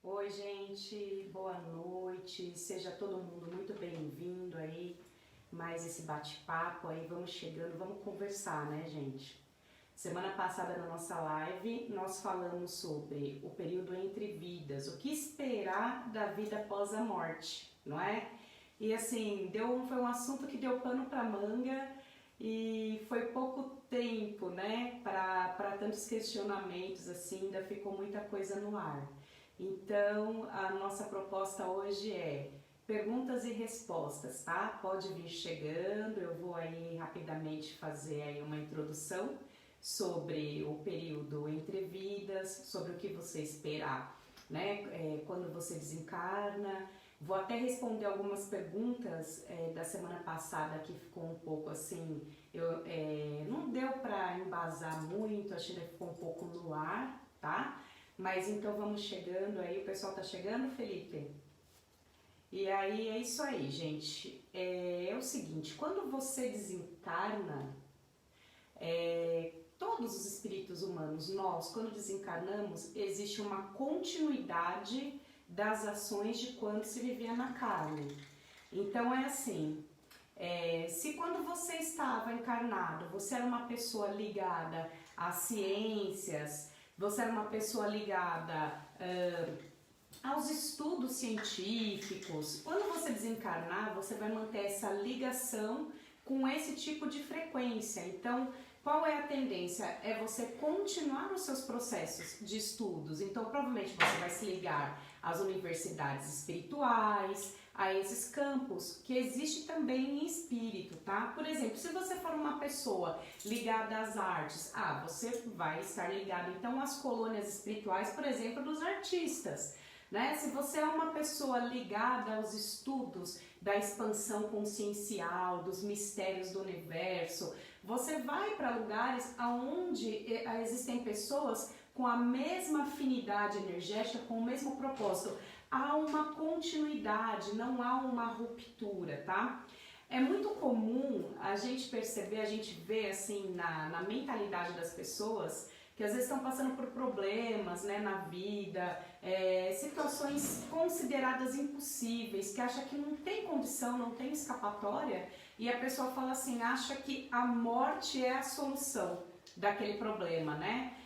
Oi, gente, boa noite, seja todo mundo muito bem-vindo aí, mais esse bate-papo aí, vamos chegando, vamos conversar, né, gente? Semana passada na nossa live, nós falamos sobre o período entre vidas, o que esperar da vida após a morte, não é? E assim, foi um assunto que deu pano pra manga e foi pouco tempo, né, para tantos questionamentos, assim, ainda ficou muita coisa no ar. Então, a nossa proposta hoje é perguntas e respostas, tá? Pode vir chegando, eu vou aí rapidamente fazer aí uma introdução sobre o período entre vidas, sobre o que você esperar, né? Quando você desencarna. Vou até responder algumas perguntas da semana passada que ficou um pouco assim, não deu para embasar muito, achei que ficou um pouco no ar, tá? Mas então vamos chegando aí, o pessoal tá chegando, Felipe? E aí é isso aí, gente. É o seguinte, quando você desencarna, todos os espíritos humanos, nós, quando desencarnamos, existe uma continuidade das ações de quando se vivia na carne. Então é assim, se quando você estava encarnado, você era uma pessoa ligada às ciências, você era uma pessoa ligada aos estudos científicos, quando você desencarnar, você vai manter essa ligação com esse tipo de frequência. Então, qual é a tendência? É você continuar os seus processos de estudos. Então, provavelmente você vai se ligar às universidades espirituais, a esses campos que existe também em espírito, tá? Por exemplo, se você for uma pessoa ligada às artes, você vai estar ligado então às colônias espirituais, por exemplo, dos artistas. Né? Se você é uma pessoa ligada aos estudos da expansão consciencial, dos mistérios do universo, você vai para lugares onde existem pessoas com a mesma afinidade energética, com o mesmo propósito. Há uma continuidade, não há uma ruptura, tá? É muito comum a gente perceber, a gente ver assim na mentalidade das pessoas que às vezes estão passando por problemas, né, na vida, situações consideradas impossíveis, que acha que não tem condição, não tem escapatória, e a pessoa fala assim, acha que a morte é a solução daquele problema, né?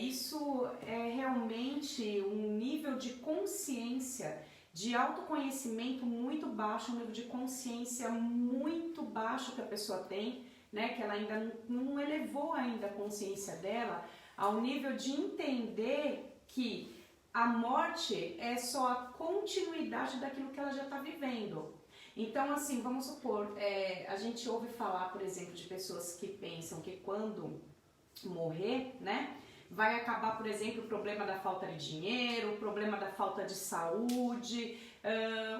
Isso é realmente um nível de consciência, de autoconhecimento muito baixo, um nível de consciência muito baixo que a pessoa tem, né, que ela ainda não elevou ainda a consciência dela ao nível de entender que a morte é só a continuidade daquilo que ela já está vivendo. Então, assim, vamos supor, a gente ouve falar, por exemplo, de pessoas que pensam que quando morrer, né, vai acabar, por exemplo, o problema da falta de dinheiro, o problema da falta de saúde,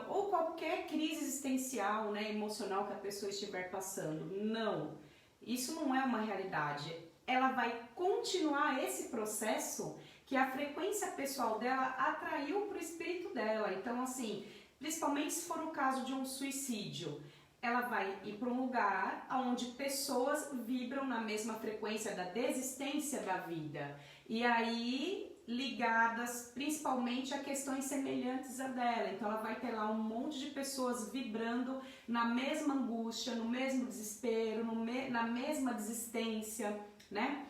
ou qualquer crise existencial, né, emocional que a pessoa estiver passando. Não, isso não é uma realidade. Ela vai continuar esse processo que a frequência pessoal dela atraiu para o espírito dela. Então, assim, principalmente se for o caso de um suicídio, ela vai ir para um lugar onde pessoas vibram na mesma frequência da desistência da vida. E aí, ligadas principalmente a questões semelhantes a dela. Então, ela vai ter lá um monte de pessoas vibrando na mesma angústia, no mesmo desespero, na mesma desistência, né?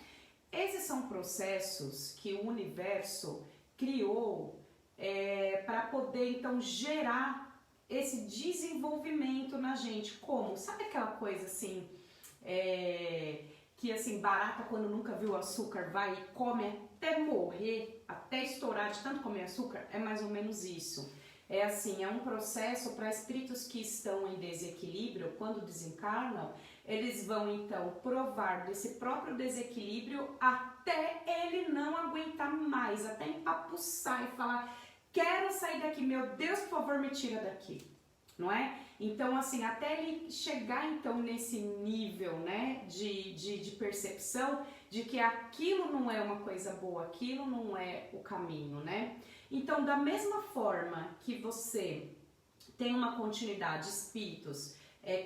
Esses são processos que o universo criou para poder, então, gerar esse desenvolvimento na gente. Como? Sabe aquela coisa assim, que assim, barata quando nunca viu açúcar vai e come até morrer, até estourar de tanto comer açúcar? É mais ou menos isso. É assim, é um processo para espíritos que estão em desequilíbrio, quando desencarnam, eles vão então provar desse próprio desequilíbrio até ele não aguentar mais, até empapuçar e falar, quero sair daqui, meu Deus, por favor, me tira daqui, não é? Então, assim, até ele chegar então nesse nível, né, de percepção de que aquilo não é uma coisa boa, aquilo não é o caminho, né? Então, da mesma forma que você tem uma continuidade, espíritos,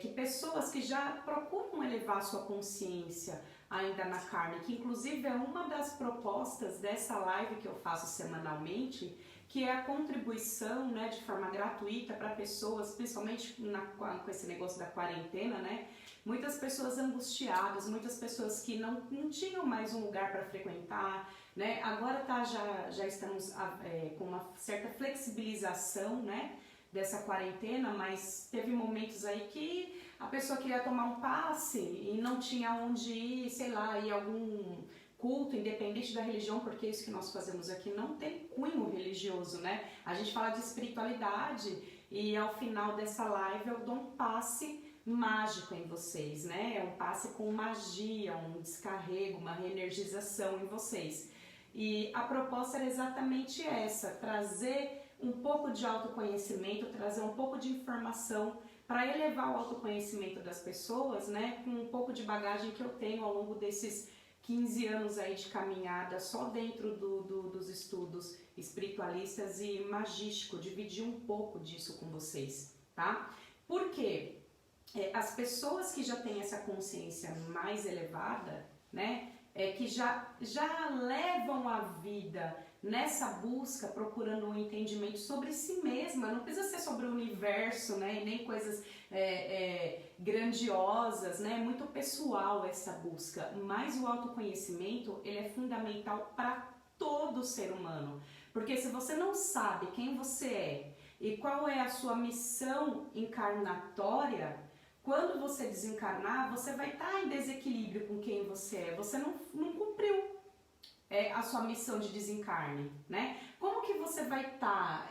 que pessoas que já procuram elevar sua consciência ainda na carne, que inclusive é uma das propostas dessa live que eu faço semanalmente, que é a contribuição, né, de forma gratuita para pessoas, principalmente com esse negócio da quarentena, né? Muitas pessoas angustiadas, muitas pessoas que não tinham mais um lugar para frequentar, né? Agora já estamos com uma certa flexibilização, né, dessa quarentena, mas teve momentos aí que a pessoa queria tomar um passe e não tinha onde ir, sei lá, ir a algum culto, independente da religião, porque isso que nós fazemos aqui não tem cunho religioso, né? A gente fala de espiritualidade e ao final dessa live eu dou um passe mágico em vocês, né? É um passe com magia, um descarrego, uma reenergização em vocês. E a proposta era exatamente essa, trazer um pouco de autoconhecimento, trazer um pouco de informação para elevar o autoconhecimento das pessoas, né? Com um pouco de bagagem que eu tenho ao longo desses 15 anos aí de caminhada só dentro dos estudos espiritualistas e magístico, dividir um pouco disso com vocês, tá? Por quê? As pessoas que já têm essa consciência mais elevada, né, que já levam a vida nessa busca, procurando um entendimento sobre si mesma, não precisa ser sobre o universo, né, e nem coisas grandiosas, né, é muito pessoal essa busca, mas o autoconhecimento, ele é fundamental para todo ser humano, porque se você não sabe quem você é e qual é a sua missão encarnatória, quando você desencarnar, você vai estar em desequilíbrio com quem você é, você não cumpriu a sua missão de desencarne, né? Como que você vai estar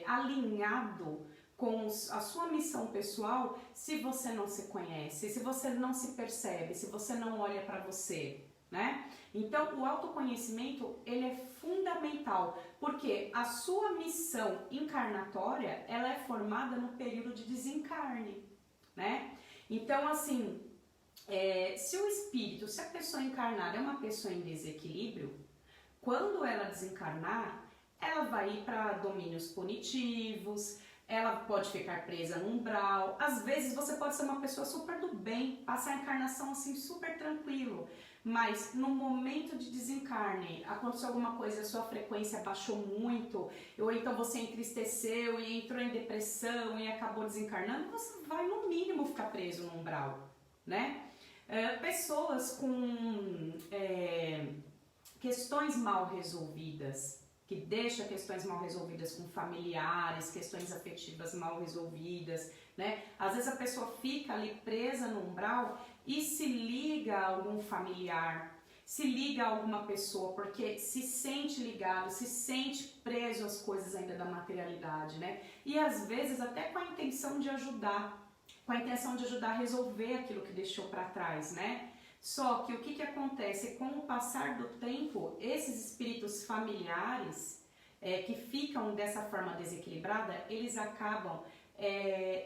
alinhado com a sua missão pessoal se você não se conhece, se você não se percebe, se você não olha para você, né? Então, o autoconhecimento, ele é fundamental, porque a sua missão encarnatória, ela é formada no período de desencarne, né? Então, assim, se o espírito, se a pessoa encarnada é uma pessoa em desequilíbrio, quando ela desencarnar, ela vai ir para domínios punitivos, ela pode ficar presa no umbral, às vezes você pode ser uma pessoa super do bem, passar a encarnação assim super tranquilo, mas no momento de desencarne, aconteceu alguma coisa, a sua frequência baixou muito, ou então você entristeceu e entrou em depressão e acabou desencarnando, você vai no mínimo ficar preso no umbral, né? Pessoas com questões mal resolvidas, que deixa questões mal resolvidas com familiares, questões afetivas mal resolvidas, né? Às vezes a pessoa fica ali presa no umbral e se liga a algum familiar, se liga a alguma pessoa, porque se sente ligado, se sente preso às coisas ainda da materialidade, né? E às vezes até com a intenção de ajudar, a resolver aquilo que deixou para trás, né? Só que o que acontece? Com o passar do tempo, esses espíritos familiares que ficam dessa forma desequilibrada, eles acabam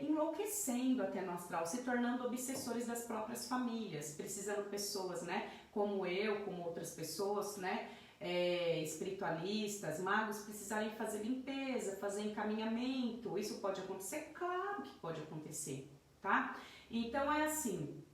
enlouquecendo até no astral, se tornando obsessores das próprias famílias, precisando pessoas, né, como eu, como outras pessoas, né, espiritualistas, magos, precisarem fazer limpeza, fazer encaminhamento. Isso pode acontecer? Claro que pode acontecer, tá? Então é assim,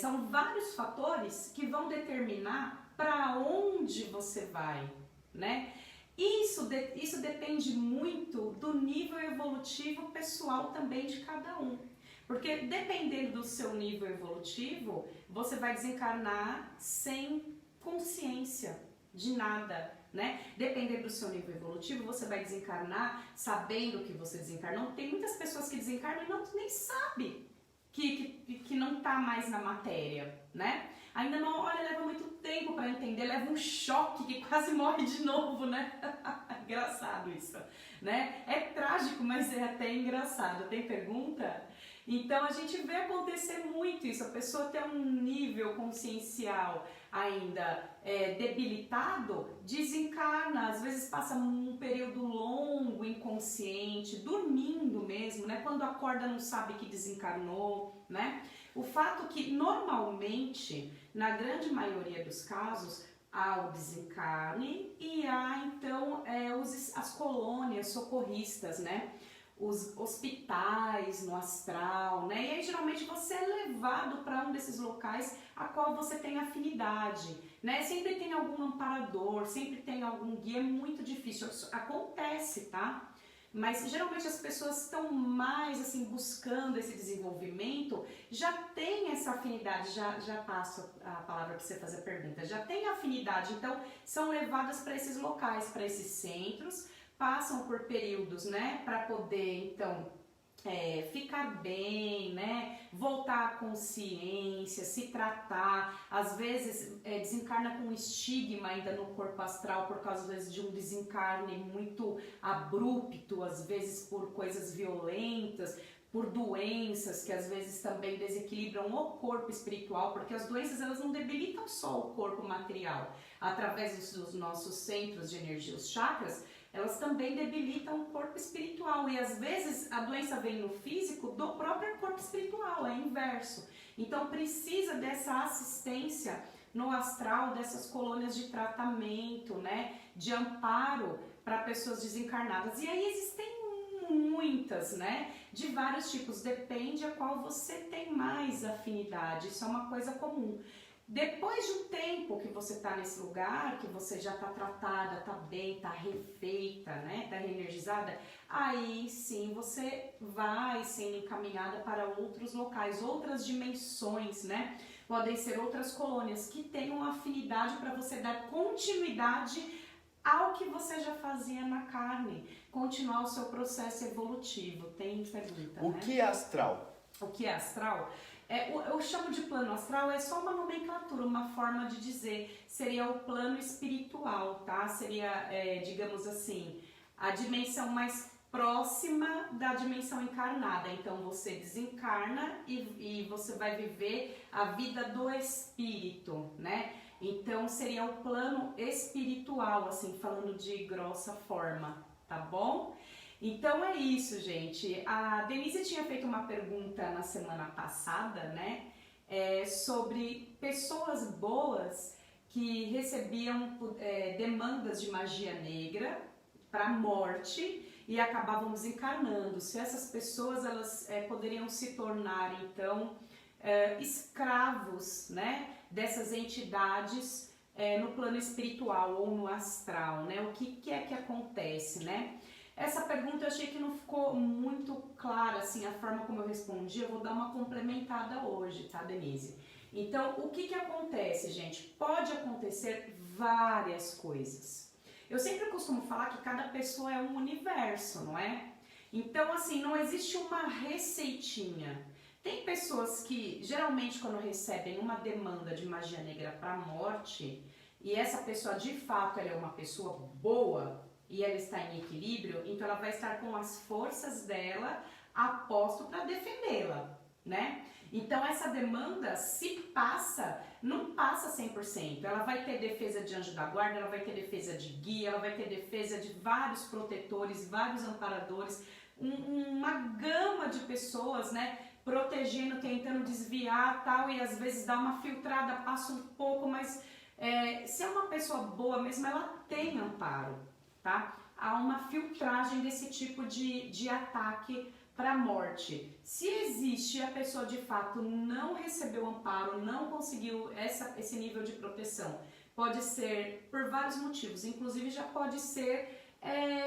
são vários fatores que vão determinar para onde você vai, né? Isso depende muito do nível evolutivo pessoal também de cada um. Porque dependendo do seu nível evolutivo, você vai desencarnar sem consciência de nada, né? Dependendo do seu nível evolutivo, você vai desencarnar sabendo que você desencarnou. Tem muitas pessoas que desencarnam e nem sabem que não tá mais na matéria, né? Ainda não, olha, leva muito tempo para entender, leva um choque que quase morre de novo, né? Engraçado isso, né? É trágico, mas é até engraçado. Tem pergunta? Então a gente vê acontecer muito isso, a pessoa tem um nível consciencial ainda debilitado, desencarna, às vezes passa um período longo inconsciente, dormindo mesmo, né? Quando acorda não sabe que desencarnou, né? O fato que normalmente, na grande maioria dos casos, há o desencarne e há então as colônias socorristas, né? os hospitais no astral, né? E aí geralmente você é levado para um desses locais a qual você tem afinidade, né? Sempre tem algum amparador, sempre tem algum guia, é muito difícil, acontece, tá? Mas geralmente as pessoas estão mais assim buscando esse desenvolvimento, já tem essa afinidade, já passo a palavra para você fazer a pergunta, já tem afinidade, então são levadas para esses locais, para esses centros, passam por períodos, né, para poder então ficar bem, né, voltar à consciência, se tratar, às vezes desencarna com um estigma ainda no corpo astral por causa às vezes de um desencarne muito abrupto, às vezes por coisas violentas, por doenças que às vezes também desequilibram o corpo espiritual, porque as doenças elas não debilitam só o corpo material, através dos nossos centros de energia, os chakras, elas também debilitam o corpo espiritual e às vezes a doença vem no físico do próprio corpo espiritual, é inverso. Então precisa dessa assistência no astral, dessas colônias de tratamento, né, de amparo para pessoas desencarnadas. E aí existem muitas, né, de vários tipos, depende a qual você tem mais afinidade, isso é uma coisa comum. Depois de um tempo que você está nesse lugar, que você já está tratada, está bem, está refeita, né, está reenergizada, aí sim você vai sendo encaminhada para outros locais, outras dimensões, né? Podem ser outras colônias que tenham afinidade para você dar continuidade ao que você já fazia na carne, continuar o seu processo evolutivo. Tem pergunta, O que é astral? O que é astral? Eu chamo de plano astral, é só uma nomenclatura, uma forma de dizer, seria o plano espiritual, tá? Seria, digamos assim, a dimensão mais próxima da dimensão encarnada. Então você desencarna e você vai viver a vida do espírito, né? Então seria o plano espiritual, assim, falando de grossa forma, tá bom? Então é isso, gente. A Denise tinha feito uma pergunta na semana passada, né? Sobre pessoas boas que recebiam demandas de magia negra para morte e acabavam desencarnando. Se essas pessoas elas poderiam se tornar então escravos, né? Dessas entidades no plano espiritual ou no astral, né? O que é que acontece, né? Essa pergunta eu achei que não ficou muito clara, assim, a forma como eu respondi, eu vou dar uma complementada hoje, tá, Denise? Então, o que acontece, gente? Pode acontecer várias coisas. Eu sempre costumo falar que cada pessoa é um universo, não é? Então, assim, não existe uma receitinha. Tem pessoas que, geralmente, quando recebem uma demanda de magia negra para morte, e essa pessoa, de fato, ela é uma pessoa boa, e ela está em equilíbrio, então ela vai estar com as forças dela a posto para defendê-la, né? Então essa demanda, se passa, não passa 100%. Ela vai ter defesa de anjo da guarda, ela vai ter defesa de guia, ela vai ter defesa de vários protetores, vários amparadores, uma gama de pessoas, né? Protegendo, tentando desviar tal, e às vezes dá uma filtrada, passa um pouco, mas se é uma pessoa boa mesmo, ela tem amparo. Tá? Há uma filtragem desse tipo de ataque para a morte. Se existe e a pessoa de fato não recebeu amparo, não conseguiu esse nível de proteção, pode ser por vários motivos, inclusive já pode ser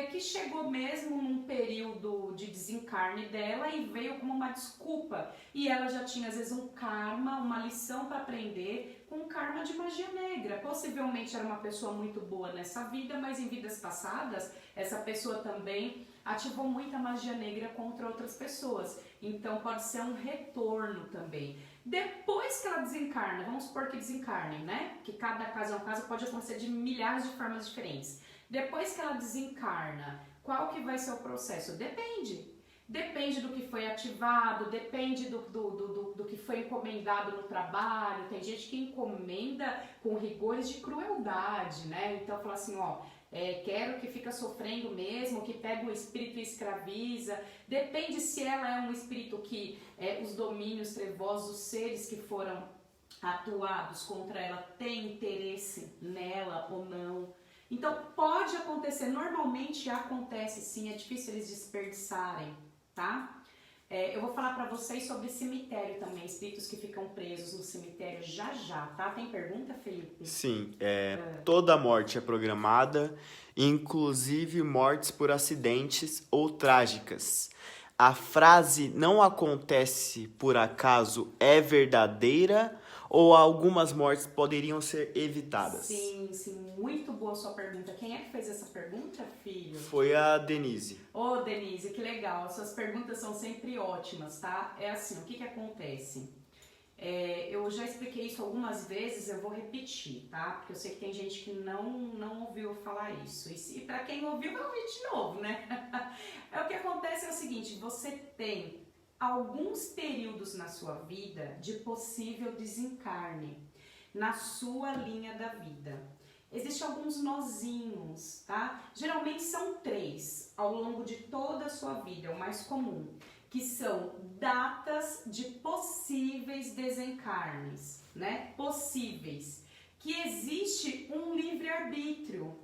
que chegou mesmo num período de desencarne dela e veio como uma desculpa e ela já tinha às vezes um karma, uma lição para aprender com karma de magia negra. Possivelmente era uma pessoa muito boa nessa vida, mas em vidas passadas essa pessoa também ativou muita magia negra contra outras pessoas, então pode ser um retorno também. Depois que ela desencarna, vamos supor que desencarne, né? Que cada caso é um caso, pode acontecer de milhares de formas diferentes. Depois que ela desencarna, qual que vai ser o processo? Depende. Depende do que foi ativado, depende do que foi encomendado no trabalho. Tem gente que encomenda com rigores de crueldade, né? Então fala assim, ó, quero que fica sofrendo mesmo, que pega o espírito e escraviza. Depende se ela é um espírito que os domínios trevosos, os seres que foram atuados contra ela, têm interesse nela ou não. Então pode acontecer, normalmente acontece sim, é difícil eles desperdiçarem, tá? Eu vou falar pra vocês sobre cemitério também, espíritos que ficam presos no cemitério já, tá? Tem pergunta, Felipe? Sim, toda morte é programada, inclusive mortes por acidentes ou trágicas. A frase não acontece por acaso é verdadeira ou algumas mortes poderiam ser evitadas? Sim, muito boa sua pergunta. Quem é que fez essa pergunta, filho? Foi a Denise. Ô, Denise, que legal. Suas perguntas são sempre ótimas, tá? É assim, o que que acontece? Eu já expliquei isso algumas vezes, eu vou repetir, tá? Porque eu sei que tem gente que não ouviu falar isso. E pra quem ouviu, vai ouvir de novo, né? O que acontece é o seguinte, você tem alguns períodos na sua vida de possível desencarne na sua linha da vida. Existem alguns nozinhos, tá? Geralmente são 3 ao longo de toda a sua vida, é o mais comum, que são datas de possíveis desencarnes, né? Possíveis. Que existe um livre-arbítrio.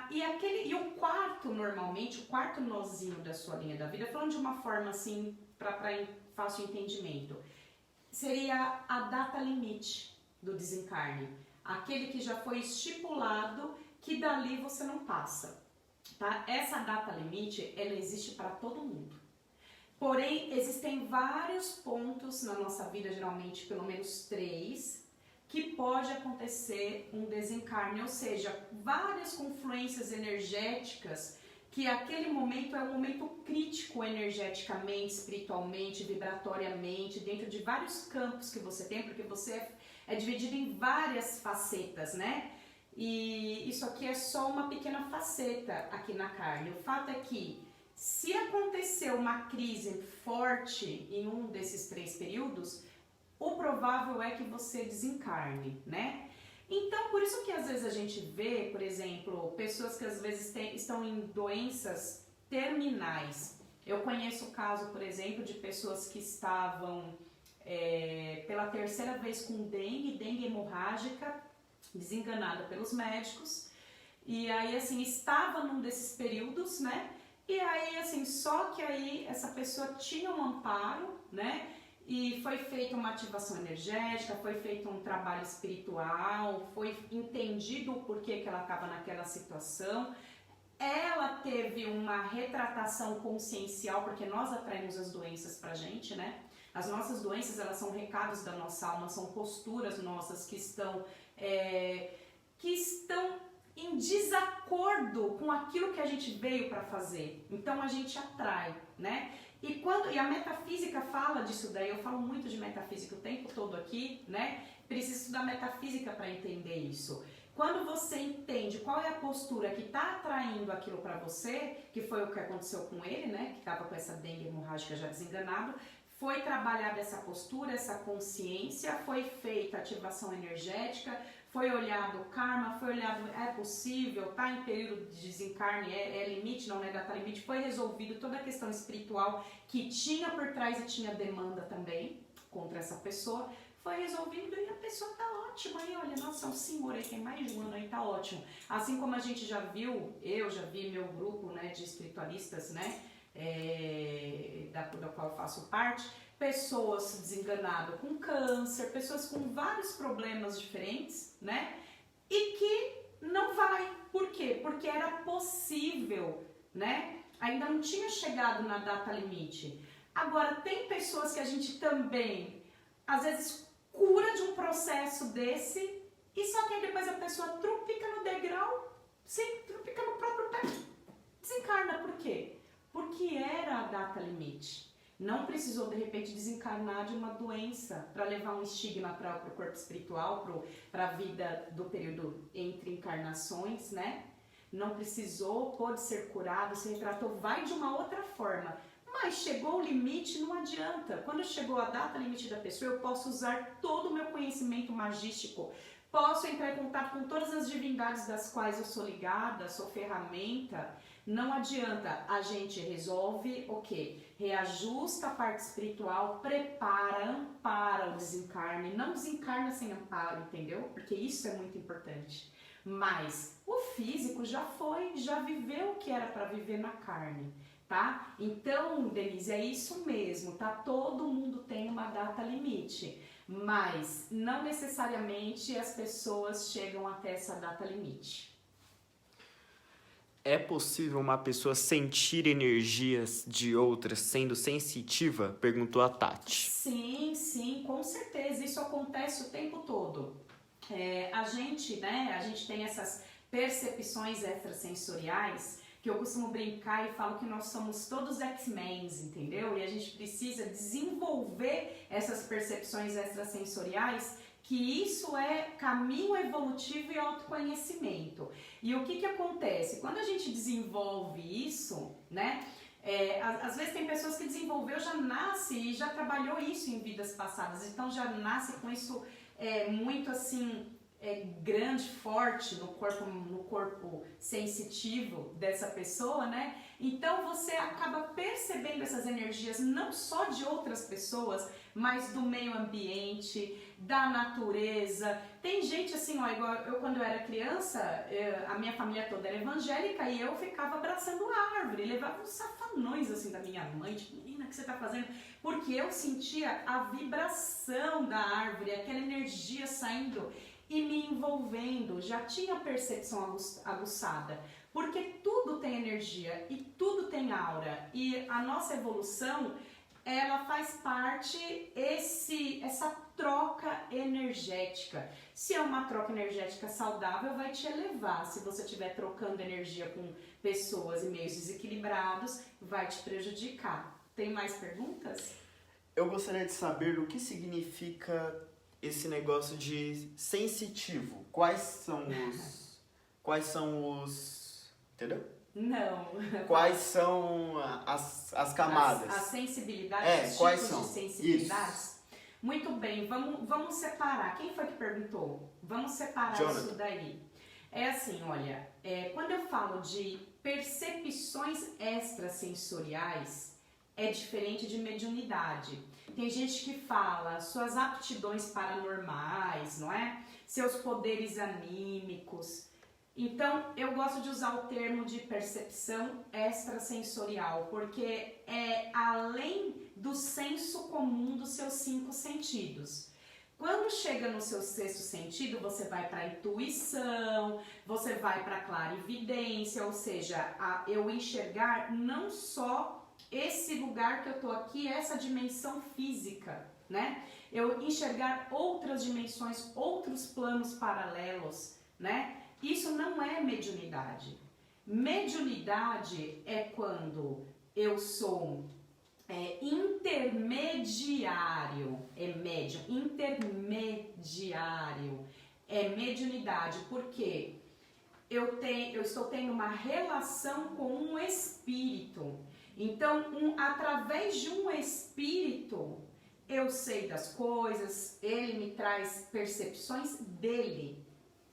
E o quarto, normalmente, o quarto nozinho da sua linha da vida, falando de uma forma assim, para fácil entendimento, seria a data limite do desencarne. Aquele que já foi estipulado que dali você não passa, tá? Essa data limite, ela existe para todo mundo. Porém, existem vários pontos na nossa vida, geralmente pelo menos 3, que pode acontecer um desencarne, ou seja, várias confluências energéticas que aquele momento é um momento crítico energeticamente, espiritualmente, vibratoriamente, dentro de vários campos que você tem, porque você é dividido em várias facetas, né? E isso aqui é só uma pequena faceta aqui na carne. O fato é que se acontecer uma crise forte em um desses 3 períodos, o provável é que você desencarne, né? Então, por isso que às vezes a gente vê, por exemplo, pessoas que às vezes estão em doenças terminais. Eu conheço o caso, por exemplo, de pessoas que estavam pela 3ª vez com dengue hemorrágica, desenganada pelos médicos, e aí assim, estava num desses períodos, né? E aí assim, só que aí essa pessoa tinha um amparo, né? E foi feita uma ativação energética, foi feito um trabalho espiritual, foi entendido o porquê que ela estava naquela situação. Ela teve uma retratação consciencial, porque nós atraímos as doenças pra gente, né? As nossas doenças, elas são recados da nossa alma, são posturas nossas que estão em desacordo com aquilo que a gente veio para fazer. Então a gente atrai, né? E a metafísica fala disso daí, eu falo muito de metafísica o tempo todo aqui, né? Preciso estudar metafísica para entender isso. Quando você entende qual é a postura que está atraindo aquilo para você, que foi o que aconteceu com ele, né? Que estava com essa dengue hemorrágica já desenganado, foi trabalhada essa postura, essa consciência, foi feita ativação energética, foi olhado o karma, foi olhado, é possível, tá em período de desencarne, é limite, não é data limite, foi resolvido toda a questão espiritual que tinha por trás e tinha demanda também contra essa pessoa, foi resolvido e a pessoa tá ótima aí, olha, nossa, é um senhor aí, tem mais de um ano aí, tá ótimo. Assim como a gente já viu, eu já vi meu grupo, né, de espiritualistas, né, da qual eu faço parte, pessoas desenganadas com câncer, pessoas com vários problemas diferentes, né? E que não vai. Por quê? Porque era possível, né? Ainda não tinha chegado na data limite. Agora, tem pessoas que a gente também, às vezes, cura de um processo desse e só que aí depois a pessoa trupica no degrau, sim, trupica no próprio pé, desencarna. Por quê? Porque era a data limite. Não precisou, de repente, desencarnar de uma doença para levar um estigma para o corpo espiritual, para a vida do período entre encarnações, né? Não precisou, pôde ser curado, se retratou, vai de uma outra forma. Mas chegou o limite, não adianta. Quando chegou a data limite da pessoa, eu posso usar todo o meu conhecimento magístico, posso entrar em contato com todas as divindades das quais eu sou ligada, sou ferramenta. Não adianta, a gente resolve o quê? Reajusta a parte espiritual, prepara, ampara o desencarne, não desencarna sem amparo, entendeu? Porque isso é muito importante. Mas o físico já foi, já viveu o que era para viver na carne, tá? Então, Denise, é isso mesmo, tá? Todo mundo tem uma data limite, mas não necessariamente as pessoas chegam até essa data limite. É possível uma pessoa sentir energias de outras sendo sensitiva? Perguntou a Tati. Sim, sim, com certeza, isso acontece o tempo todo. A gente tem essas percepções extrasensoriais que eu costumo brincar e falo que nós somos todos X-Men, entendeu? E a gente precisa desenvolver essas percepções extrasensoriais, que isso é caminho evolutivo e autoconhecimento. E o que acontece? Quando a gente desenvolve isso, né? Às vezes tem pessoas que desenvolveu, já nasce e já trabalhou isso em vidas passadas, então já nasce com isso muito assim, grande, forte no corpo sensitivo dessa pessoa, né? Então você acaba percebendo essas energias não só de outras pessoas, mas do meio ambiente, da natureza. Tem gente assim, ó, igual eu quando eu era criança, a minha família toda era evangélica e eu ficava abraçando a árvore, levava uns safanões assim da minha mãe, tipo, menina, o que você tá fazendo? Porque eu sentia a vibração da árvore, aquela energia saindo e me envolvendo, já tinha percepção aguçada, porque tudo tem energia e tudo tem aura, e a nossa evolução, ela faz parte essa troca energética. Se é uma troca energética saudável, vai te elevar. Se você estiver trocando energia com pessoas e meios desequilibrados, vai te prejudicar. Tem mais perguntas? Eu gostaria de saber o que significa esse negócio de sensitivo. Quais são os... Entendeu? Não. Quais são as camadas? As sensibilidades, os quais tipos são? de sensibilidades? Isso. Muito bem, vamos separar. Quem foi que perguntou? Vamos separar Jonathan. Isso daí. É assim, olha, quando eu falo de percepções extrasensoriais, é diferente de mediunidade. Tem gente que fala suas aptidões paranormais, não é? Seus poderes anímicos. Então, eu gosto de usar o termo de percepção extrasensorial, porque é além do senso comum dos seus 5 sentidos. Quando chega no seu 6º sentido, você vai para a intuição, você vai para a clarividência, ou seja, eu enxergar não só esse lugar que eu tô aqui, essa dimensão física, né? Eu enxergar outras dimensões, outros planos paralelos, né? Isso não é mediunidade. Mediunidade é quando eu sou intermediário, médium, intermediário, é mediunidade, porque eu estou tendo uma relação com um espírito. Então, através de um espírito, eu sei das coisas, ele me traz percepções dele,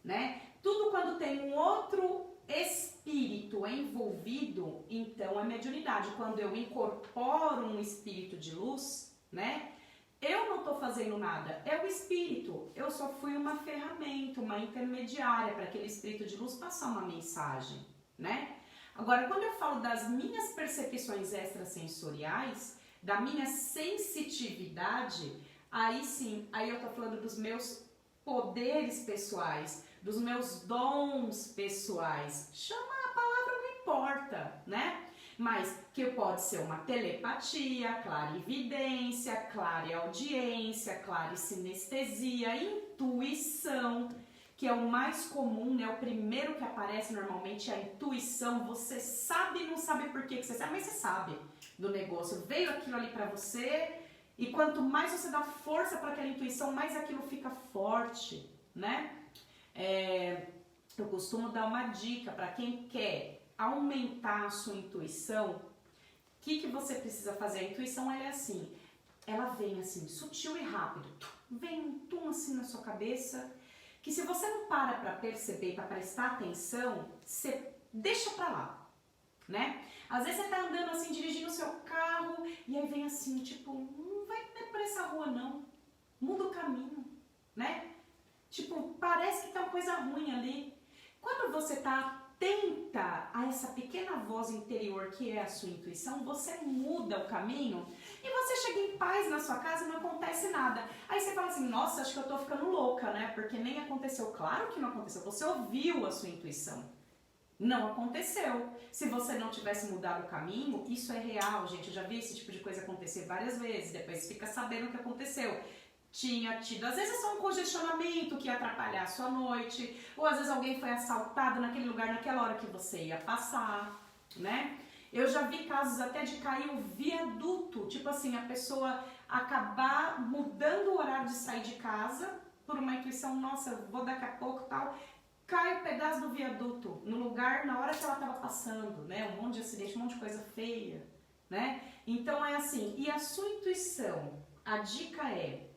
né? Tudo quando tem um outro espírito envolvido, então é mediunidade. Quando eu incorporo um espírito de luz, né? Eu não estou fazendo nada, é o espírito. Eu só fui uma ferramenta, uma intermediária para aquele espírito de luz passar uma mensagem, né? Agora, quando eu falo das minhas percepções extrasensoriais, da minha sensitividade, aí sim, aí eu estou falando dos meus poderes pessoais, dos meus dons pessoais. Chama a palavra, não importa, né? Mas que pode ser uma telepatia, clarividência, clareaudiência, clarisinestesia, intuição, que é o mais comum, né? O primeiro que aparece normalmente é a intuição. Você sabe e não sabe por que você sabe, mas você sabe do negócio. Veio aquilo ali pra você e quanto mais você dá força para aquela intuição, mais aquilo fica forte, né? Eu costumo dar uma dica para quem quer aumentar a sua intuição. O que você precisa fazer? A intuição, ela é assim, ela vem assim, sutil e rápido, vem um tum assim na sua cabeça, que se você não para perceber, para prestar atenção, você deixa pra lá, né? Às vezes você tá andando assim, dirigindo o seu carro, e aí vem assim, tipo, não vai por essa rua não, muda o caminho, né? Tipo, parece que tá uma coisa ruim ali. Quando você está atenta a essa pequena voz interior que é a sua intuição, você muda o caminho e você chega em paz na sua casa e não acontece nada. Aí você fala assim, nossa, acho que eu tô ficando louca, né? Porque nem aconteceu. Claro que não aconteceu, você ouviu a sua intuição. Não aconteceu. Se você não tivesse mudado o caminho, isso é real, gente. Eu já vi esse tipo de coisa acontecer várias vezes, depois fica sabendo o que aconteceu. Tinha tido, às vezes é só um congestionamento que ia atrapalhar a sua noite, ou às vezes alguém foi assaltado naquele lugar, naquela hora que você ia passar, né? Eu já vi casos até de cair o viaduto, tipo assim, a pessoa acabar mudando o horário de sair de casa por uma intuição, nossa, eu vou daqui a pouco tal, cai o pedaço do viaduto no lugar, na hora que ela estava passando, né? Um monte de acidente, um monte de coisa feia, né? Então é assim, e a sua intuição, a dica é,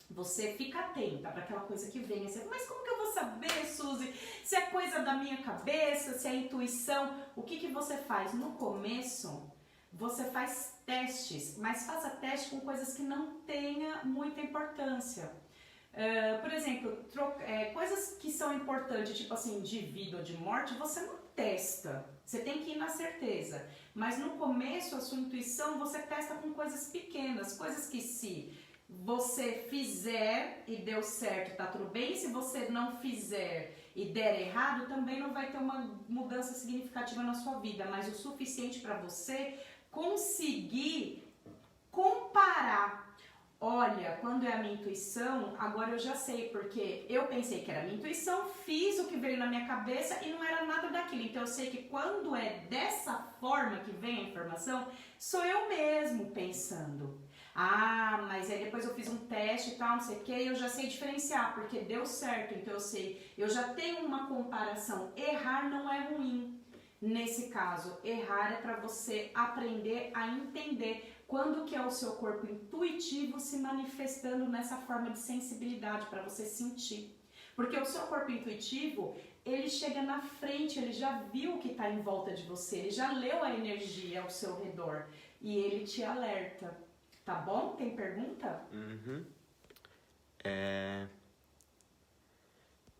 você fica atenta para aquela coisa que vem. Assim, mas como que eu vou saber, Suzy, se é coisa da minha cabeça, se é intuição? O que que você faz? No começo, você faz testes, mas faça teste com coisas que não tenha muita importância. Por exemplo, coisas que são importantes, tipo assim, de vida ou de morte, você não testa. Você tem que ir na certeza. Mas no começo, a sua intuição, você testa com coisas pequenas, coisas que se você fizer e deu certo, tá tudo bem. Se você não fizer e der errado, também não vai ter uma mudança significativa na sua vida, mas o suficiente para você conseguir comparar. Olha, quando é a minha intuição, agora eu já sei, porque eu pensei que era a minha intuição, fiz o que veio na minha cabeça e não era nada daquilo. Então eu sei que quando é dessa forma que vem a informação, sou eu mesmo pensando. Ah, mas aí depois eu fiz um teste e tal, não sei o que, eu já sei diferenciar, porque deu certo, então eu sei, eu já tenho uma comparação. Errar não é ruim. Nesse caso, errar é para você aprender a entender quando que é o seu corpo intuitivo se manifestando nessa forma de sensibilidade para você sentir. Porque o seu corpo intuitivo, ele chega na frente, ele já viu o que está em volta de você, ele já leu a energia ao seu redor e ele te alerta. Tá bom? Tem pergunta?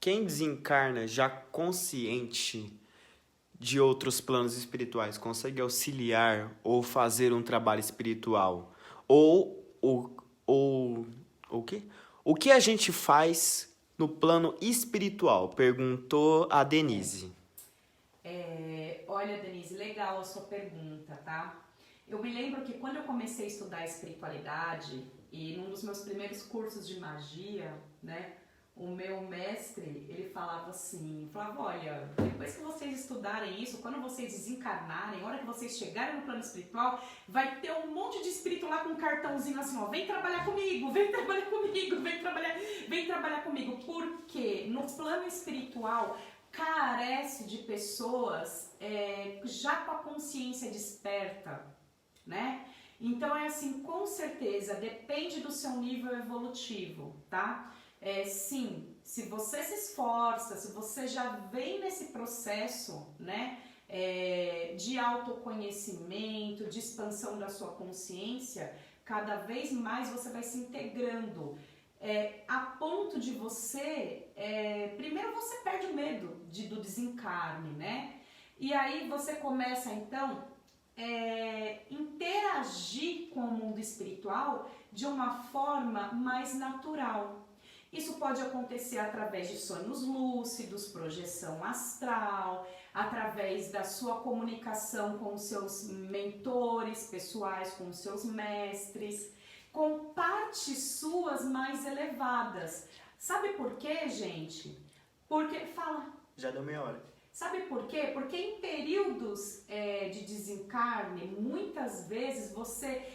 Quem desencarna já consciente de outros planos espirituais consegue auxiliar ou fazer um trabalho espiritual? O quê? O que a gente faz no plano espiritual? Perguntou a Denise. Olha, Denise, legal a sua pergunta, tá? Eu me lembro que quando eu comecei a estudar espiritualidade e num dos meus primeiros cursos de magia, né, o meu mestre, ele falava assim, falava, olha, depois que vocês estudarem isso, quando vocês desencarnarem, a hora que vocês chegarem no plano espiritual, vai ter um monte de espírito lá com um cartãozinho assim, ó, vem trabalhar comigo, vem trabalhar comigo, vem trabalhar comigo, porque no plano espiritual carece de pessoas já com a consciência desperta, né? Então é assim, com certeza, depende do seu nível evolutivo, tá? Sim, se você se esforça, se você já vem nesse processo, né, de autoconhecimento, de expansão da sua consciência, cada vez mais você vai se integrando, a ponto de você, primeiro você perde o medo do desencarne, né, e aí você começa então interagir com o mundo espiritual de uma forma mais natural. Isso pode acontecer através de sonhos lúcidos, projeção astral, através da sua comunicação com os seus mentores pessoais, com os seus mestres, com partes suas mais elevadas. Sabe por quê, gente? Porque, fala. Já deu meia hora. Sabe por quê? Porque em períodos de desencarne, muitas vezes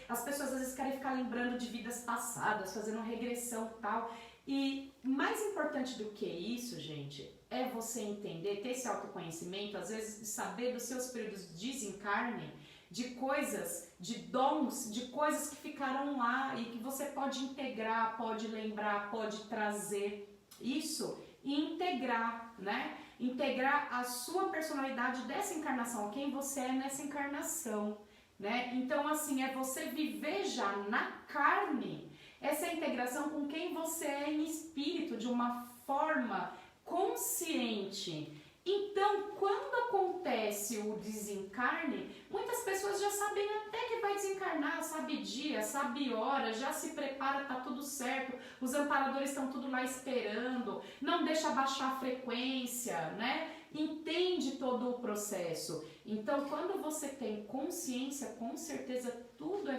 as pessoas às vezes querem ficar lembrando de vidas passadas, fazendo regressão e tal. E mais importante do que isso, gente, é você entender, ter esse autoconhecimento, às vezes saber dos seus períodos de desencarne, de coisas, de dons, de coisas que ficaram lá e que você pode integrar, pode lembrar, pode trazer isso e integrar, né? Integrar a sua personalidade dessa encarnação, quem você é nessa encarnação, né? Então, assim, é você viver já na carne essa integração com quem você é em espírito, de uma forma consciente. Então, quando acontece o desencarne, muitas pessoas já sabem até que vai desencarnar, sabe dia, sabe hora, já se prepara, tá tudo certo, os amparadores estão tudo lá esperando, não deixa baixar a frequência, né? Entende todo o processo. Então, quando você tem consciência, com certeza tudo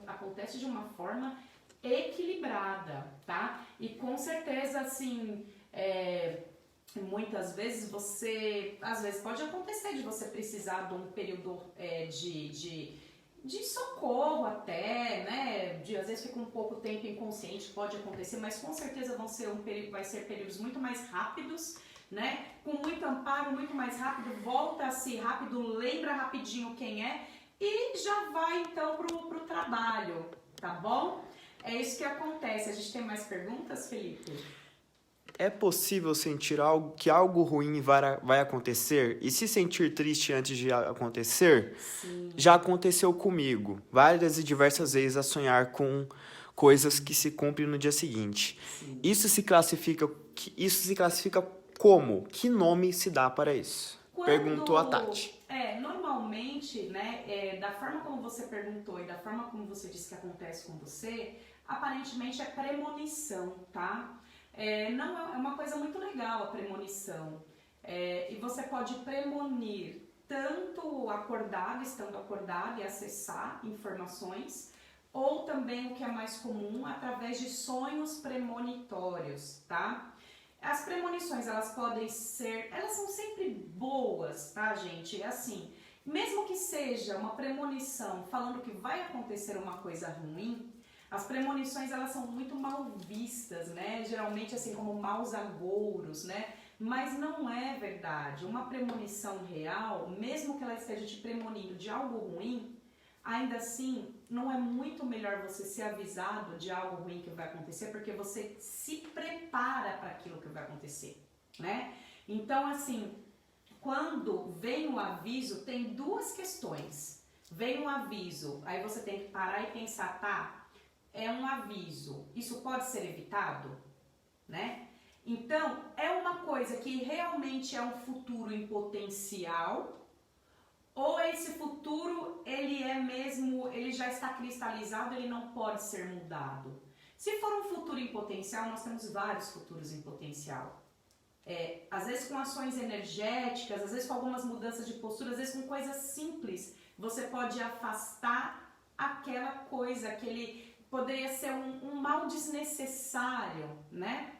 acontece de uma forma equilibrada, tá? E com certeza, assim, muitas vezes às vezes pode acontecer de você precisar de um período de socorro até, né? Às vezes fica um pouco tempo inconsciente, pode acontecer, mas com certeza vai ser períodos muito mais rápidos, né? Com muito amparo, muito mais rápido, volta-se rápido, lembra rapidinho quem é e já vai então pro trabalho, tá bom? É isso que acontece. A gente tem mais perguntas, Felipe? É possível sentir que algo ruim vai acontecer? E se sentir triste antes de acontecer? Sim. Já aconteceu comigo, várias e diversas vezes, a sonhar com coisas que se cumprem no dia seguinte. Sim. Isso se classifica como? Que nome se dá para isso? Perguntou a Tati. Normalmente, né, da forma como você perguntou e da forma como você disse que acontece com você, aparentemente é premonição, tá? Não é uma coisa muito legal a premonição. E você pode premonir tanto estando acordado e acessar informações, ou também o que é mais comum, através de sonhos premonitórios, tá? As premonições, elas são sempre boas, tá, gente? É assim, mesmo que seja uma premonição falando que vai acontecer uma coisa ruim, as premonições, elas são muito mal vistas, né? Geralmente, assim, como maus agouros, né? Mas não é verdade. Uma premonição real, mesmo que ela esteja te premonindo de algo ruim, ainda assim, não é muito melhor você ser avisado de algo ruim que vai acontecer, porque você se prepara para aquilo que vai acontecer, né? Então, assim, quando vem o aviso, tem duas questões. Vem um aviso, aí você tem que parar e pensar, tá? É um aviso, isso pode ser evitado, né? Então, é uma coisa que realmente é um futuro em potencial, ou esse futuro, ele já está cristalizado, ele não pode ser mudado. Se for um futuro em potencial, nós temos vários futuros em potencial. Às vezes com ações energéticas, às vezes com algumas mudanças de postura, às vezes com coisas simples, você pode afastar aquela coisa, poderia ser um mal desnecessário, né?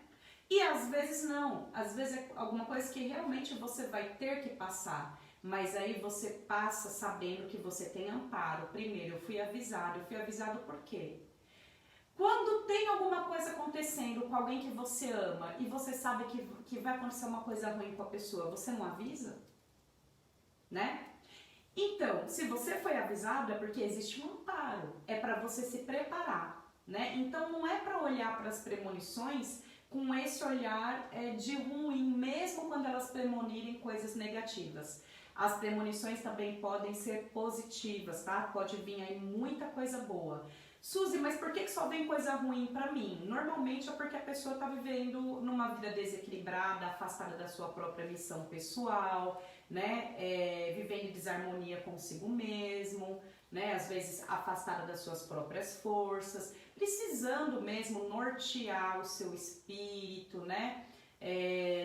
E às vezes não, às vezes é alguma coisa que realmente você vai ter que passar, mas aí você passa sabendo que você tem amparo. Primeiro, eu fui avisado por quê? Quando tem alguma coisa acontecendo com alguém que você ama e você sabe que vai acontecer uma coisa ruim com a pessoa, você não avisa? Né? Então, se você foi avisado é porque existe um amparo, é para você se preparar, né? Então não é para olhar para as premonições com esse olhar de ruim, mesmo quando elas premonirem coisas negativas. As premonições também podem ser positivas, tá? Pode vir aí muita coisa boa. Suzy, mas por que só vem coisa ruim pra mim? Normalmente é porque a pessoa tá vivendo numa vida desequilibrada, afastada da sua própria missão pessoal, né? Vivendo em desarmonia consigo mesmo, né? Às vezes afastada das suas próprias forças, precisando mesmo nortear o seu espírito, né?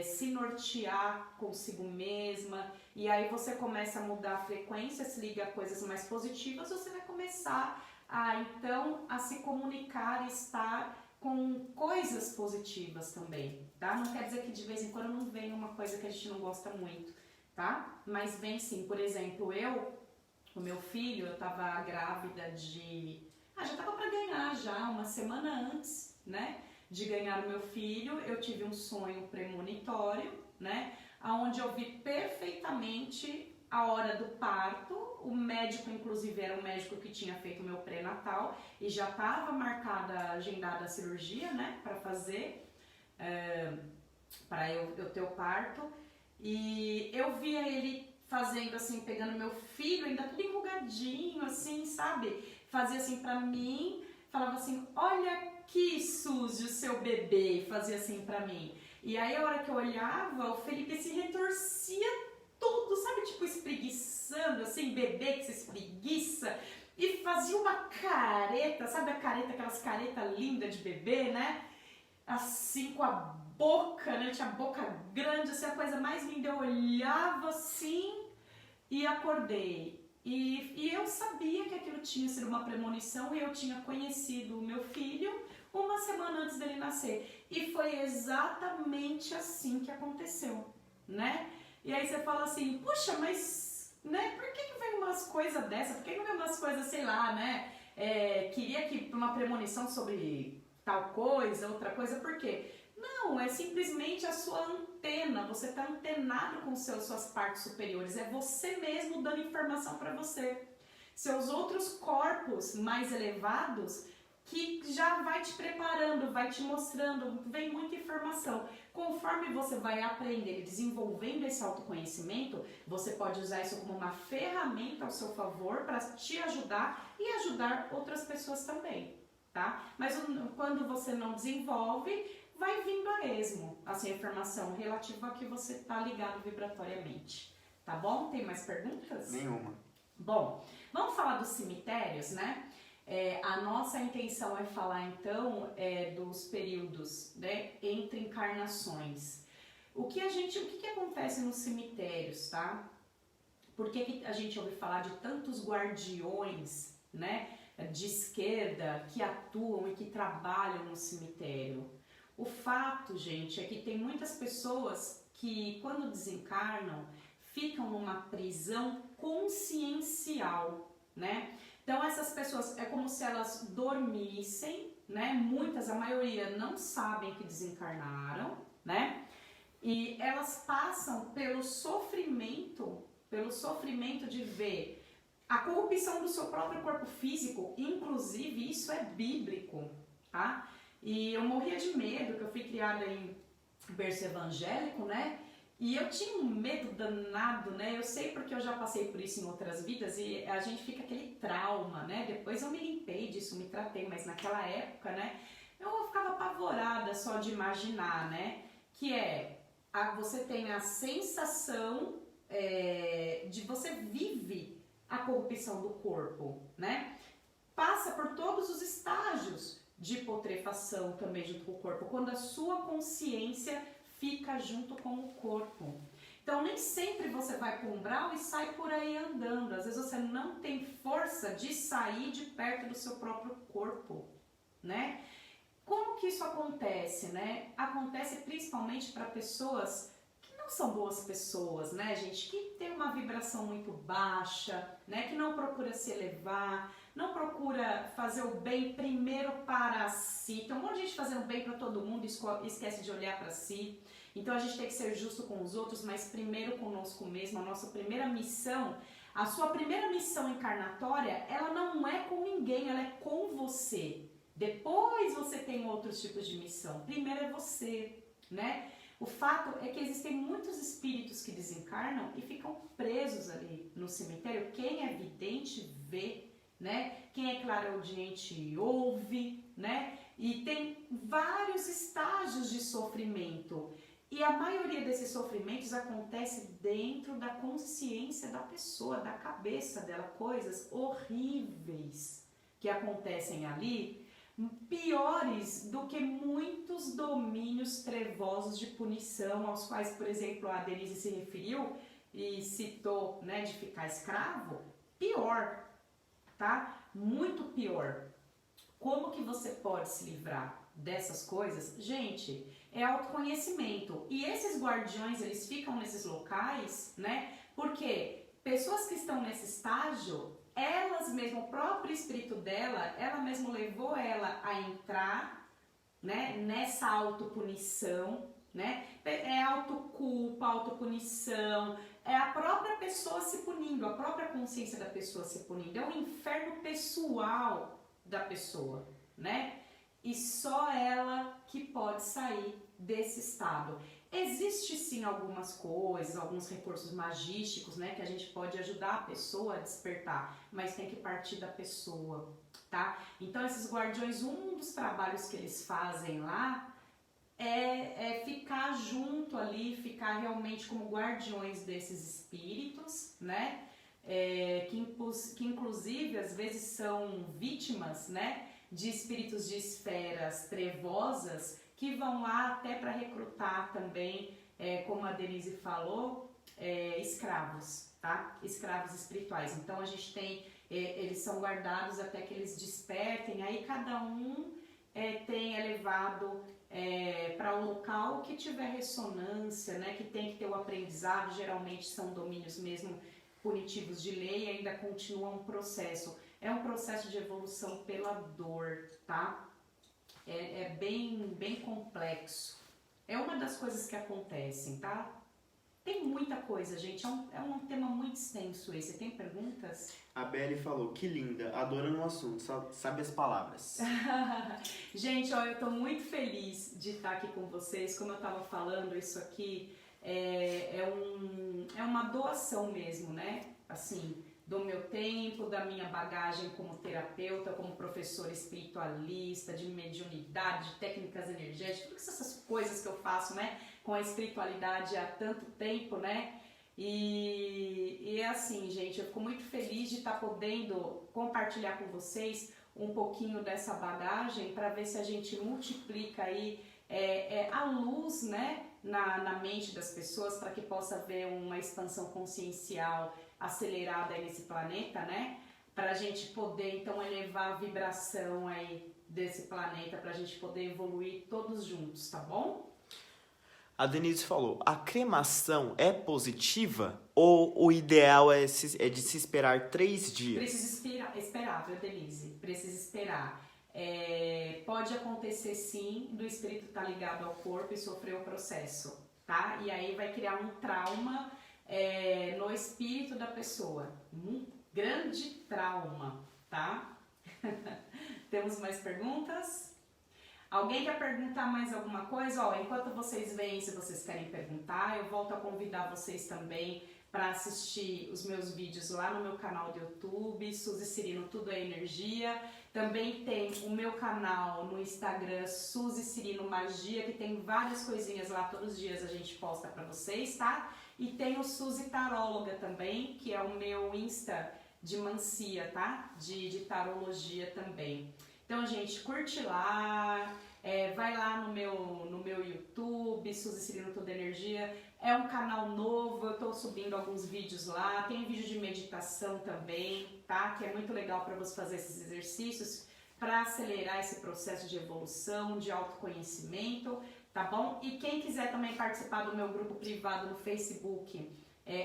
Se nortear consigo mesma, e aí você começa a mudar a frequência, se liga a coisas mais positivas, você vai começar a se comunicar e estar com coisas positivas também, tá? Não quer dizer que de vez em quando não vem uma coisa que a gente não gosta muito, tá? Mas vem sim. Por exemplo, o meu filho, eu tava grávida já tava pra ganhar já, uma semana antes, né? De ganhar o meu filho, eu tive um sonho premonitório, né? Onde eu vi perfeitamente a hora do parto. O médico, inclusive, era o médico que tinha feito o meu pré-natal e já estava agendada a cirurgia, né? Para fazer, para eu ter o parto. E eu via ele fazendo assim, pegando meu filho, ainda tudo enrugadinho, assim, sabe? Fazia assim pra mim, falava assim, olha aqui, Suzy, o seu bebê, fazia assim pra mim. E aí a hora que eu olhava, o Felipe se retorcia todo, sabe, tipo espreguiçando, assim, bebê que se espreguiça, e fazia uma careta, sabe a careta, aquelas caretas lindas de bebê, né? Assim, com a boca, né? Tinha a boca grande, assim, a coisa mais linda. Eu olhava assim e acordei. E eu sabia que aquilo tinha sido uma premonição e eu tinha conhecido o meu filho uma semana antes dele nascer. E foi exatamente assim que aconteceu, né? E aí você fala assim, puxa, mas, né, por que vem umas coisas dessas? Por que não vem umas coisas, sei lá, né? Queria que uma premonição sobre tal coisa, outra coisa, por quê? Não, é simplesmente a sua antena, você está antenado com suas partes superiores, é você mesmo dando informação para você. Seus outros corpos mais elevados que já vai te preparando, vai te mostrando, vem muita informação. Conforme você vai aprender e desenvolvendo esse autoconhecimento, você pode usar isso como uma ferramenta ao seu favor para te ajudar e ajudar outras pessoas também, tá? Mas quando você não desenvolve, vai vindo a esmo, assim, a informação relativa ao que você está ligado vibratoriamente, tá bom? Tem mais perguntas? Nenhuma. Bom, vamos falar dos cemitérios, né? A nossa intenção é falar então dos períodos, né, entre encarnações. O que acontece nos cemitérios, tá? Por que a gente ouve falar de tantos guardiões, né, de esquerda que atuam e que trabalham no cemitério? O fato, gente, é que tem muitas pessoas que quando desencarnam ficam numa prisão consciencial, né? Então essas pessoas é como se elas dormissem, né? Muitas, a maioria não sabem que desencarnaram, né? E elas passam pelo sofrimento de ver a corrupção do seu próprio corpo físico, inclusive isso é bíblico, tá? E eu morria de medo, que eu fui criada em berço evangélico, né? E eu tinha um medo danado, né? Eu sei porque eu já passei por isso em outras vidas e a gente fica aquele trauma, né? Depois eu me limpei disso, me tratei, mas naquela época, né? Eu ficava apavorada só de imaginar, né? Que você tem a sensação de você vive a corrupção do corpo, né? Passa por todos os estágios de putrefação também junto com o corpo, quando a sua consciência fica junto com o corpo. Então nem sempre você vai para um umbral e sai por aí andando, às vezes você não tem força de sair de perto do seu próprio corpo, né? Como que isso acontece, né? Acontece principalmente para pessoas que não são boas pessoas, né, gente? Que tem uma vibração muito baixa, né? Que não procura se elevar, não procura fazer o bem primeiro para si. Então, um monte de gente fazendo bem para todo mundo e esquece de olhar para si. Então, a gente tem que ser justo com os outros, mas primeiro conosco mesmo. A nossa primeira missão, a sua primeira missão encarnatória, ela não é com ninguém, ela é com você. Depois você tem outros tipos de missão. Primeiro é você, né? O fato é que existem muitos espíritos que desencarnam e ficam presos ali no cemitério. Quem é vidente vê, né? Quem é clareaudiente ouve, né? E tem vários estágios de sofrimento. E a maioria desses sofrimentos acontece dentro da consciência da pessoa, da cabeça dela, coisas horríveis que acontecem ali, piores do que muitos domínios trevosos de punição, aos quais, por exemplo, a Denise se referiu e citou, né, de ficar escravo. Pior, tá? Muito pior. Como que você pode se livrar dessas coisas? Gente, é autoconhecimento. E esses guardiões, eles ficam nesses locais, né? Porque pessoas que estão nesse estágio, elas mesmas, o próprio espírito dela, ela mesma levou ela a entrar, né, nessa autopunição, né? É autoculpa, autopunição, é a própria pessoa se punindo, a própria consciência da pessoa se punindo, é o inferno pessoal da pessoa, né? E só ela que pode sair desse estado. Existe sim algumas coisas, alguns recursos magísticos, né, que a gente pode ajudar a pessoa a despertar, mas tem que partir da pessoa, tá? Então esses guardiões, um dos trabalhos que eles fazem lá é ficar junto ali, ficar realmente como guardiões desses espíritos, né? Que inclusive às vezes são vítimas, né? De espíritos de esferas trevosas que vão lá até para recrutar também, como a Denise falou, escravos, tá? Escravos espirituais. Então a gente tem, eles são guardados até que eles despertem, aí cada um é levado para um local que tiver ressonância, né? Que tem que ter o aprendizado, geralmente são domínios mesmo punitivos de lei e ainda continua um processo. É um processo de evolução pela dor, tá? É bem complexo. É uma das coisas que acontecem, tá? Tem muita coisa, gente. É um tema muito extenso esse. Tem perguntas? A Beli falou, que linda, adorando o assunto, sabe as palavras. Gente, ó, eu tô muito feliz de estar aqui com vocês. Como eu tava falando, isso aqui é uma doação mesmo, né? Assim, do meu tempo, da minha bagagem como terapeuta, como professora espiritualista, de mediunidade, de técnicas energéticas, todas essas coisas que eu faço, né, com a espiritualidade há tanto tempo, né, e é assim, gente, eu fico muito feliz de estar podendo compartilhar com vocês um pouquinho dessa bagagem para ver se a gente multiplica aí a luz, né, na mente das pessoas, para que possa haver uma expansão consciencial acelerada aí nesse planeta, né? Para a gente poder então elevar a vibração aí desse planeta, para a gente poder evoluir todos juntos, tá bom? A Denise falou, a cremação é positiva ou o ideal é de se esperar 3 dias? Precisa esperar, viu, Denise? Precisa esperar. Pode acontecer sim do espírito estar ligado ao corpo e sofrer o processo, tá? E aí vai criar um trauma no espírito da pessoa. Um grande trauma, tá? Temos mais perguntas? Alguém quer perguntar mais alguma coisa? Ó, enquanto vocês vêm, se vocês querem perguntar, eu volto a convidar vocês também para assistir os meus vídeos lá no meu canal do YouTube, Suzy Cirino Tudo é Energia. Também tem o meu canal no Instagram, Suzy Cirino Magia, que tem várias coisinhas lá, todos os dias a gente posta para vocês, tá? E tem o Suzy Taróloga também, que é o meu Insta de mancia, tá? De tarologia também. Então, gente, curte lá, vai lá no meu YouTube, Suzy Cirino Tudo Energia. É um canal novo, eu tô subindo alguns vídeos lá, tem vídeo de meditação também, tá? Que é muito legal para você fazer esses exercícios para acelerar esse processo de evolução, de autoconhecimento, tá bom? E quem quiser também participar do meu grupo privado no Facebook,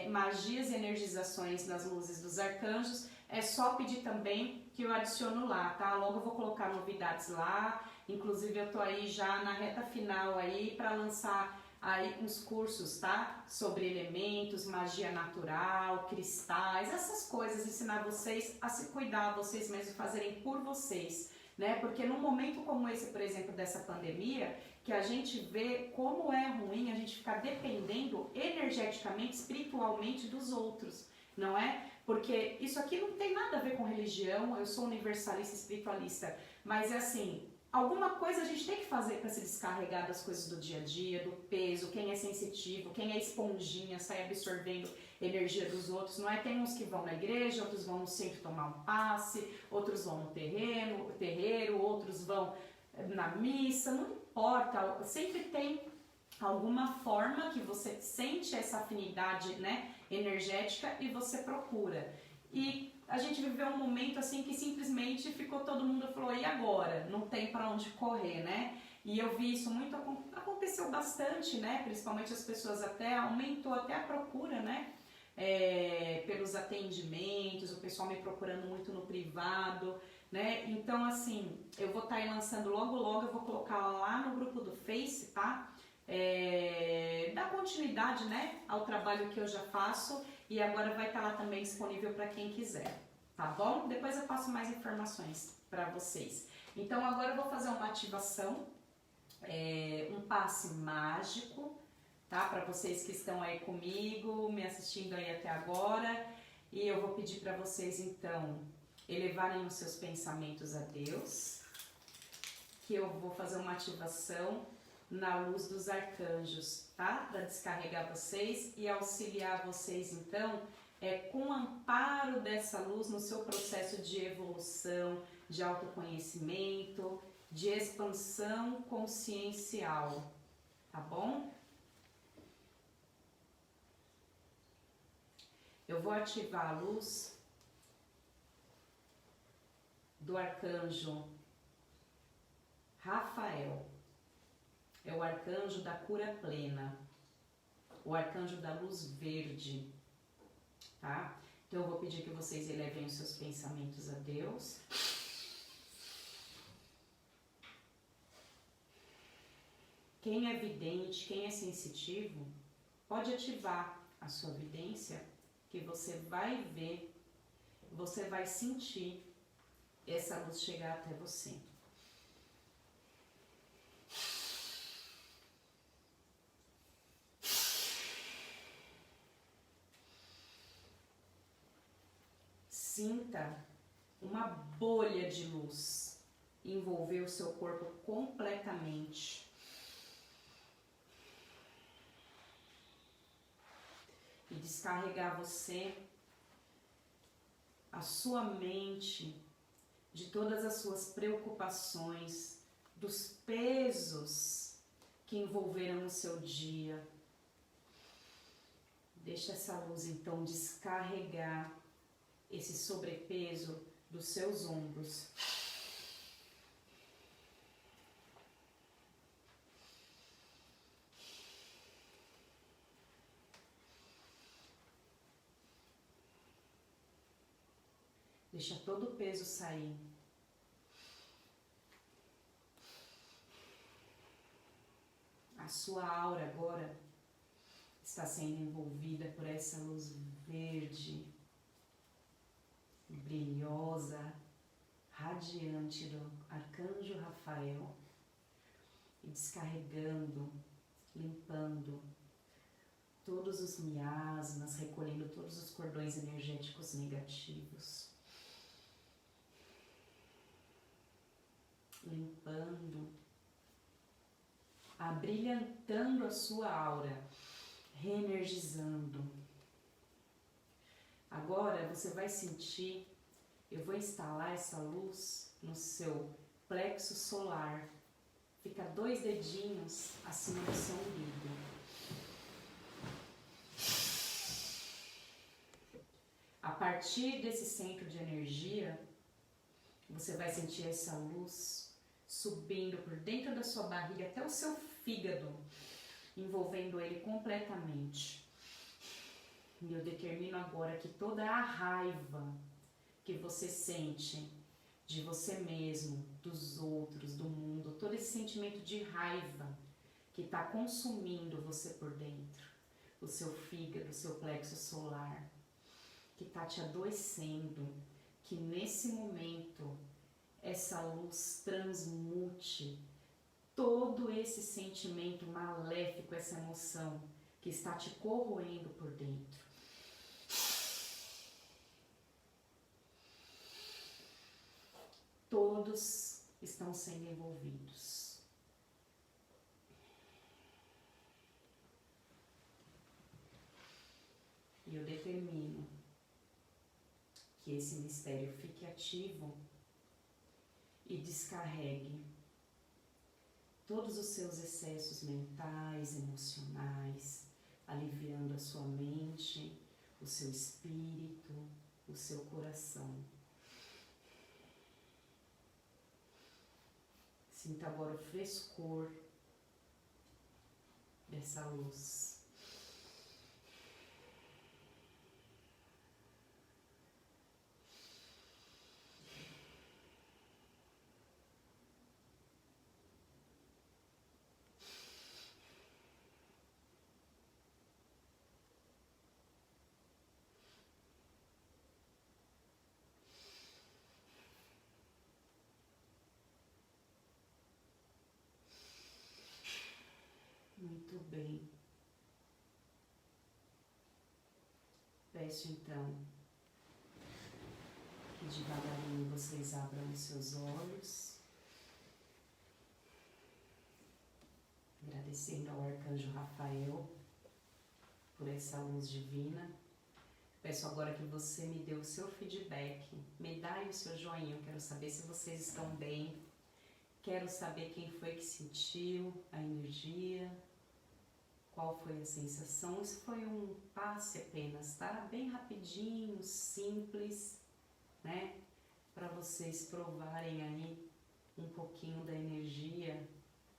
Magias e Energizações nas Luzes dos Arcanjos, é só pedir também que eu adiciono lá, tá? Logo eu vou colocar novidades lá, inclusive eu tô aí já na reta final aí para lançar aí uns cursos, tá? Sobre elementos, magia natural, cristais, essas coisas, ensinar vocês a se cuidar, vocês mesmos fazerem por vocês, né? Porque num momento como esse, por exemplo, dessa pandemia, que a gente vê como é ruim a gente ficar dependendo energeticamente, espiritualmente dos outros, não é? Porque isso aqui não tem nada a ver com religião, eu sou universalista, espiritualista, mas é assim, alguma coisa a gente tem que fazer para se descarregar das coisas do dia a dia, do peso, quem é sensitivo, quem é esponjinha, sai absorvendo energia dos outros, não é? Tem uns que vão na igreja, outros vão no centro tomar um passe, outros vão no terreiro, outros vão na missa, não importa, sempre tem alguma forma que você sente essa afinidade, né, energética e você procura. E a gente viveu um momento assim que simplesmente ficou todo mundo falou, e agora? Não tem para onde correr, né? E eu vi isso muito, aconteceu bastante, né? Principalmente as pessoas aumentou até a procura, né? Pelos atendimentos, o pessoal me procurando muito no privado, né? Então, assim, eu vou estar aí lançando logo, eu vou colocar lá no grupo do Face, tá? Dar continuidade, né, ao trabalho que eu já faço e agora vai estar lá também disponível para quem quiser, tá bom? Depois eu passo mais informações para vocês. Então agora eu vou fazer uma ativação, um passe mágico, tá? Para vocês que estão aí comigo, me assistindo aí até agora, e eu vou pedir para vocês então elevarem os seus pensamentos a Deus, que eu vou fazer uma ativação na luz dos arcanjos, tá? Para descarregar vocês e auxiliar vocês, então, com o amparo dessa luz no seu processo de evolução, de autoconhecimento, de expansão consciencial, tá bom? Eu vou ativar a luz do arcanjo Rafael. É o arcanjo da cura plena, o arcanjo da luz verde, tá? Então eu vou pedir que vocês elevem os seus pensamentos a Deus. Quem é vidente, quem é sensitivo, pode ativar a sua vidência, que você vai ver, você vai sentir essa luz chegar até você. Sinta uma bolha de luz envolver o seu corpo completamente. E descarregar você, a sua mente, de todas as suas preocupações, dos pesos que envolveram o seu dia. Deixa essa luz então descarregar esse sobrepeso dos seus ombros. Deixa todo o peso sair. A sua aura agora está sendo envolvida por essa luz verde, brilhosa, radiante do arcanjo Rafael, e descarregando, limpando todos os miasmas, recolhendo todos os cordões energéticos negativos, limpando, abrilhantando a sua aura, reenergizando. Agora você vai sentir, eu vou instalar essa luz no seu plexo solar. Fica 2 dedinhos acima do seu umbigo. A partir desse centro de energia, você vai sentir essa luz subindo por dentro da sua barriga até o seu fígado, envolvendo ele completamente. E eu determino agora que toda a raiva que você sente de você mesmo, dos outros, do mundo, todo esse sentimento de raiva que está consumindo você por dentro, o seu fígado, o seu plexo solar, que está te adoecendo, que nesse momento essa luz transmute todo esse sentimento maléfico, essa emoção que está te corroendo por dentro. Todos estão sendo envolvidos. E eu determino que esse mistério fique ativo e descarregue todos os seus excessos mentais, emocionais, aliviando a sua mente, o seu espírito, o seu coração. Sinta agora o frescor dessa luz. Muito bem. Peço então que devagarinho vocês abram os seus olhos. agradecendo ao Arcanjo Rafael por essa luz divina. Peço agora que você me dê o seu feedback, me dá aí o seu joinha, eu quero saber se vocês estão bem, quero saber quem foi que sentiu a energia, qual foi a sensação. Isso foi um passe apenas, tá? Bem rapidinho, simples, né? Para vocês provarem aí um pouquinho da energia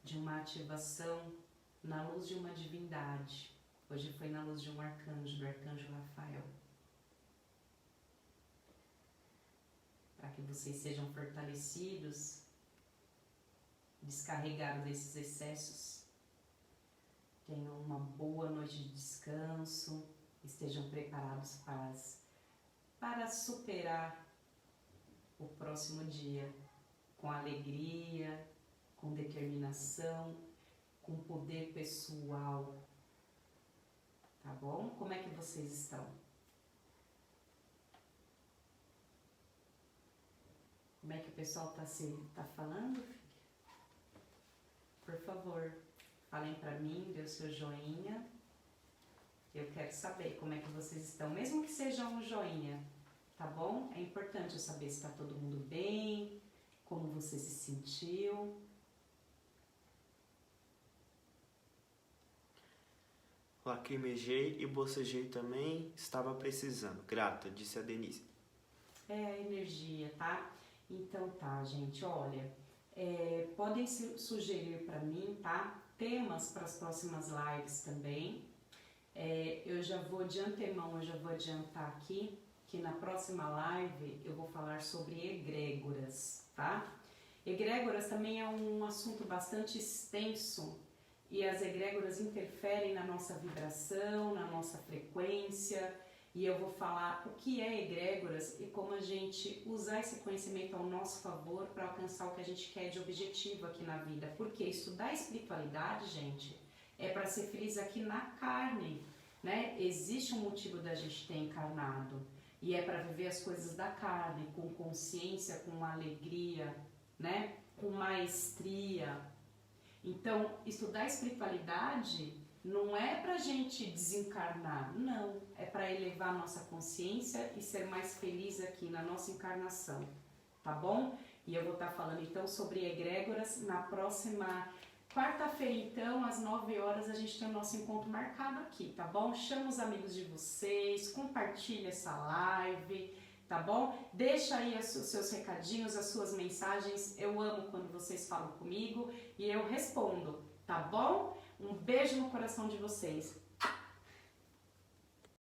de uma ativação na luz de uma divindade. Hoje foi na luz de um arcanjo, do Arcanjo Rafael. Para que vocês sejam fortalecidos, descarregados desses excessos, tenham uma boa noite de descanso, estejam preparados para superar o próximo dia com alegria, com determinação, com poder pessoal, tá bom? Como é que vocês estão? Como é que o pessoal tá falando? Por favor, falem pra mim, dê o seu joinha. Eu quero saber como é que vocês estão, mesmo que seja um joinha, tá bom? É importante eu saber se tá todo mundo bem, como você se sentiu. Lacrimejei e bocejei também, estava precisando. Grata, disse a Denise. É a energia, tá? Então tá, gente, olha, podem sugerir para mim, tá? Temas para as próximas lives também. Eu já vou de antemão, eu já vou adiantar aqui que na próxima live eu vou falar sobre egrégoras, tá? Egrégoras também é um assunto bastante extenso e as egrégoras interferem na nossa vibração, na nossa frequência. E eu vou falar o que é egrégoras e como a gente usar esse conhecimento ao nosso favor para alcançar o que a gente quer de objetivo aqui na vida. Porque estudar espiritualidade, gente, é para ser feliz aqui na carne, né? Existe um motivo da gente ter encarnado e é para viver as coisas da carne, com consciência, com alegria, né? Com maestria. Então, estudar espiritualidade não é pra gente desencarnar, não. É para elevar a nossa consciência e ser mais feliz aqui na nossa encarnação, tá bom? E eu vou estar falando então sobre egrégoras na próxima quarta-feira, então, às 9 horas, a gente tem o nosso encontro marcado aqui, tá bom? Chama os amigos de vocês, compartilha essa live, tá bom? Deixa aí os seus recadinhos, as suas mensagens. Eu amo quando vocês falam comigo e eu respondo, tá bom? Um beijo no coração de vocês.